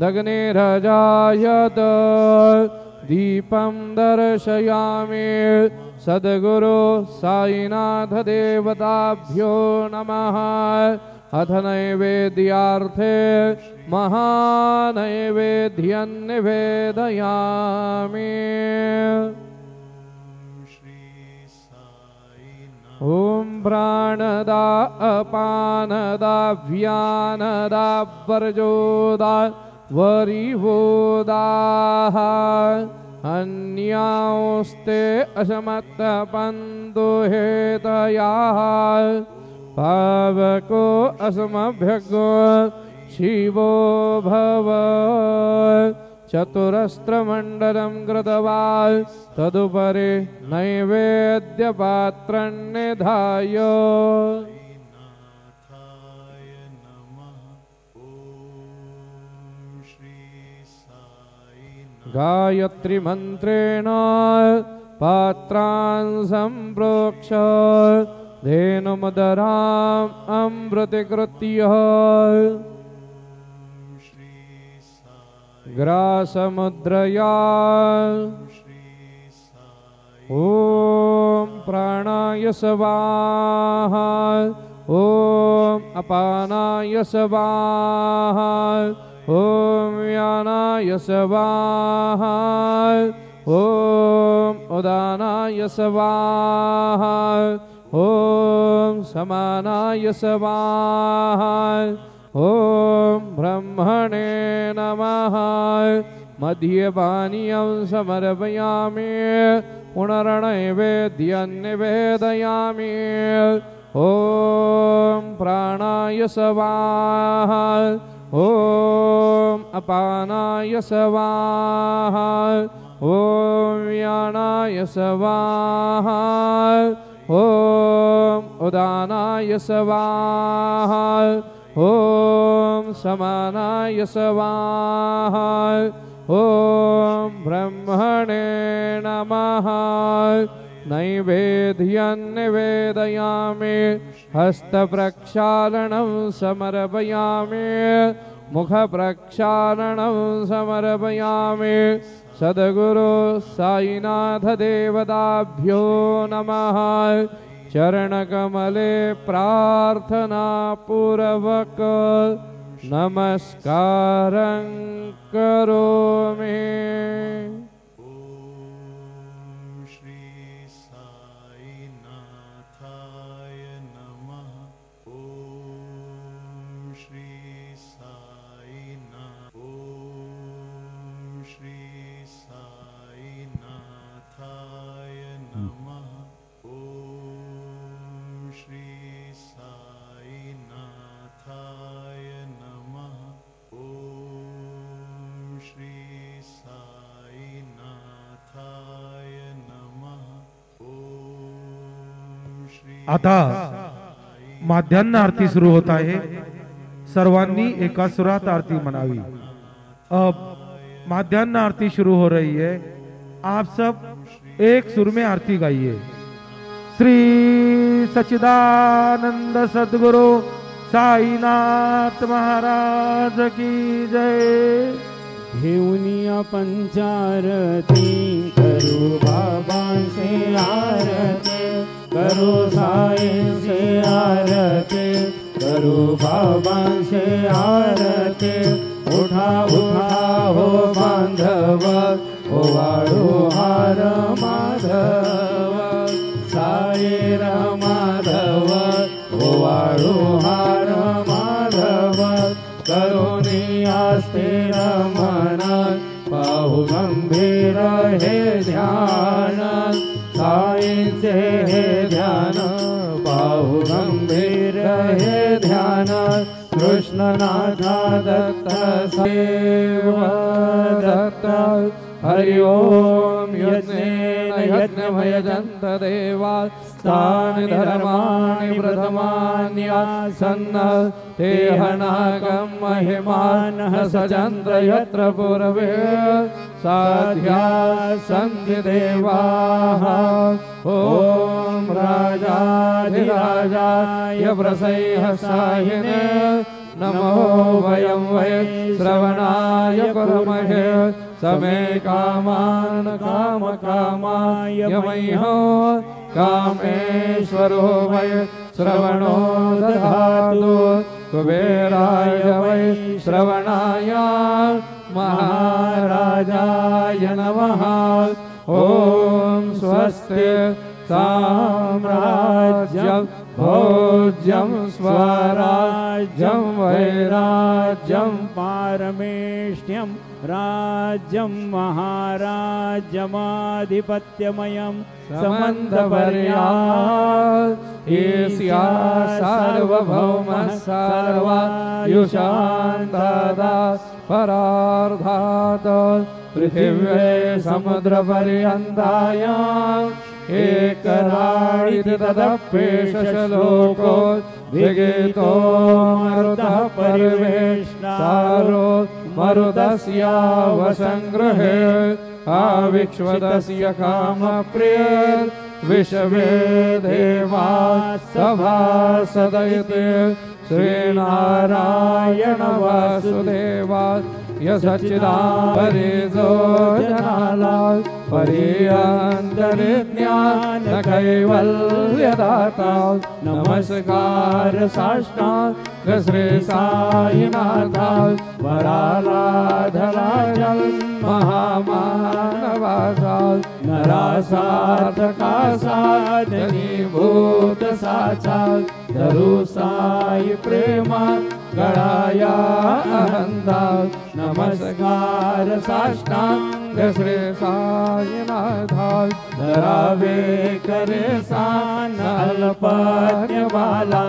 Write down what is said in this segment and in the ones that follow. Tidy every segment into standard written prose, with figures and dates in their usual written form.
दग्निरजायत दीपं दर्शयामि सद्गुरु साईनाथ देवताभ्यो नमः अथ नैवेद्यार्थे महानैवेद्यं निवेदयामि ॐ प्राणदा अपानदा व्यानदा वर्जोदा वरिवोदाः अन्यांस्ते असमत्तपन्दुहेतयाः पावको असमभ्यगो शिवो भव चतुरस्त्रमण्डलं कृतवान् तदुपरि नैवेद्यपात्रं निधाय गायत्री मंत्रेण पात्रान् सम्प्रोक्ष धेनुमदराम् अमृतीकृत्य ग्रासमुद्रया ॐ प्राणाय स्वाहा ॐ अपानाय स्वाहा ॐ व्यानाय स्वाहा ॐ उदानाय स्वाहा ॐ समानाय स्वाहा ॐ ब्रह्मणे नमः मध्यपानीयं समर्पयामि पुनर्नैवेद्यं निवेदयामि ॐ प्राणाय स्वाहा ॐ अपानाय स्वाहा ॐ व्यानाय स्वाहा ॐ उदानाय स्वाहा ॐ समानाय स्वाहा ॐ ब्रह्मणे नमः नैवेद्यं निवेदयामि हस्तप्रक्षालनं समर्पयामि मुखप्रक्षालनं समर्पयामि सद्गुरु साईनाथ देवताभ्यो नमः चरणकमले प्रार्थना पूर्वक नमस्कारं करोमि आता माध्यान्ह आरती सुरू होत आहे। सर्वांनी एका सुरात आरती मनावी। अब माध्यान्ह आरती शुरू हो रही है। आप सब एक सुर में आरती गाइए। श्री सच्चिदानंद सद्गुरु साईनाथ महाराज की जय। घेऊनिया पंचारती करो बाबा से आरती, करो साई से आरती, करो बाबा से आरती। उठा उठा हो बांधव, हो वाळू हार माधव, साई माधव, हो वाळू हार माधव। करुणी आस्थिर मन, पाहु गंभीर हे ध्यान, साईंचे हे ध्यान, पाहु गंभीर हे ध्यान। कृष्णनाथा दत्त सेव दत्त, हरि ओम यज्ञेन यज्ञमयजन्त देवा, तानि धर्माणि प्रथमान्यासन्न, ते हनागं महिमानः सचन्द्र यत्र पूर्वे साध्या सन्ति देवाः। ॐ राजाधिराजाय प्रसह्य साहिने, नमो वयं वै श्रवणाय कुर्महे समे कामान् कामकामाय मह्यो कामेश्वरो वै श्रवणो दधातु कुबेराय वै श्रवणाय महाराजाय नमः। ॐ स्वस्ति साम्राज्यं भोज्यं स्वराज्यं वैराज्यं पारमेष्ट्यं राज्यं महाराज्यमाधिपत्यमयं समन्तपर्यात् ईश्या सार्वभौमः सर्वायुषान्तदात् परार्धात् पृथिव्ये समुद्रपर्यन्तायाम् एकराडिति तदप्येषलोको विगीतो मरुतः परिवेष्टारो मरुतस्यावसङ्गृहे आविक्ष्वतस्य कामप्रियर् विश्वे देवा सभासदयते श्रीनारायण वासुदेवा यशचिदापरिजो जनालाल परियन्तरिज्ञान कैवल्यदाता नमस्कार साष्टांग श्री साईनाथ वरालाधराजल महामानवासा नरासार्थका साधनीभूत साक्षात् धरु साई प्रेमा गणाया अहंता नमस्कार साष्टांग श्री साईनाथ धरावे करे सान अल्पज्ञबाला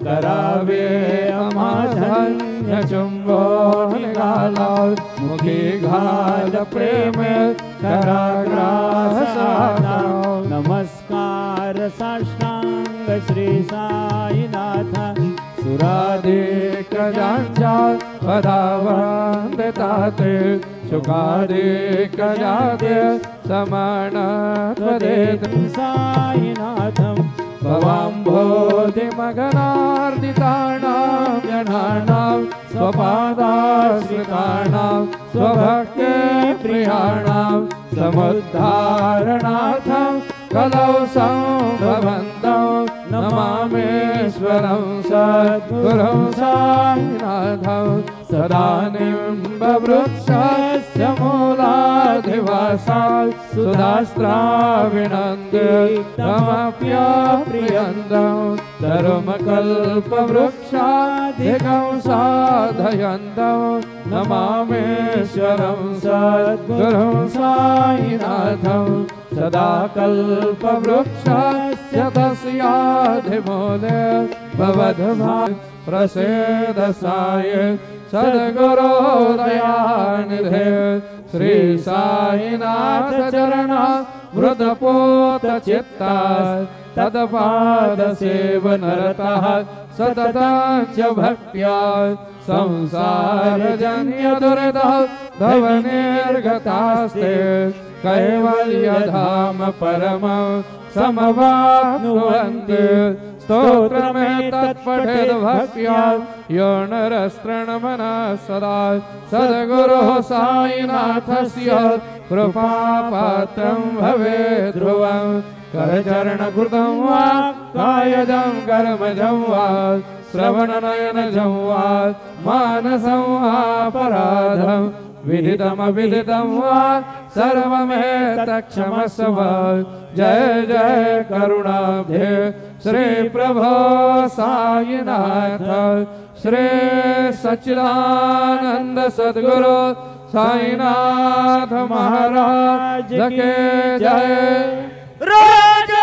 करावे अमाधन्य चुंबो निगाला मुखी घाल प्रेम कराग्रास साधा नमस्कार साष्टांग श्री साईनाथ सुराधिक जांचा पदावंदताते सुखाधिक जाते समानत्वदेत साईनाथं भवाम्भोधिमगनार्दितानां जनानां स्वपादाश्रितानां स्वभक्ते प्रियाणां समुद्धारणार्थं कलौ संभवन्तं नमामीश्वरं सद्गुरुं साईनाथं सदानिम्बवृक्षस्य मूलाधिवासात् सुधास्त्राविणन्दितमप्यप्रियन्तं धर्मकल्पवृक्षाधिकं साधयन्तं नमामीश्वरं सद्गुरुं साईनाथं सदा कल्पवृक्षस्य तस्याधिमूले भवद्भा प्रसेद साई सद्गुरो दयानिधे श्री साईनाथ चरणा मृदपोत चित्ता तदपाद सेवनरतः सततं च भक्त्या संसारजन्य दुर्धा धवनिर्गतास्ते कैवल्यधाम परमं समवाप्नुवन्ति स्तोत्रमें तत्पठेद भक्त्या यो नरस्तृणमनः सदा सद्गुरुः साईनाथस्य कृपापात्रं भवेत् ध्रुवं करचरणकृतं वा कायजं कर्मजं वा श्रवणनयनजं वा मानसं वापराधं विदितमविदितं वा सर्वमेतत्क्षमस्व जय जय करुणाब्धे श्री प्रभो साईनाथ श्री सच्चिदानंद सद्गुरु साईनाथ महाराज के जय। राजा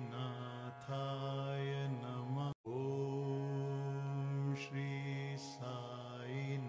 नाथाय नमः। ॐ श्री साई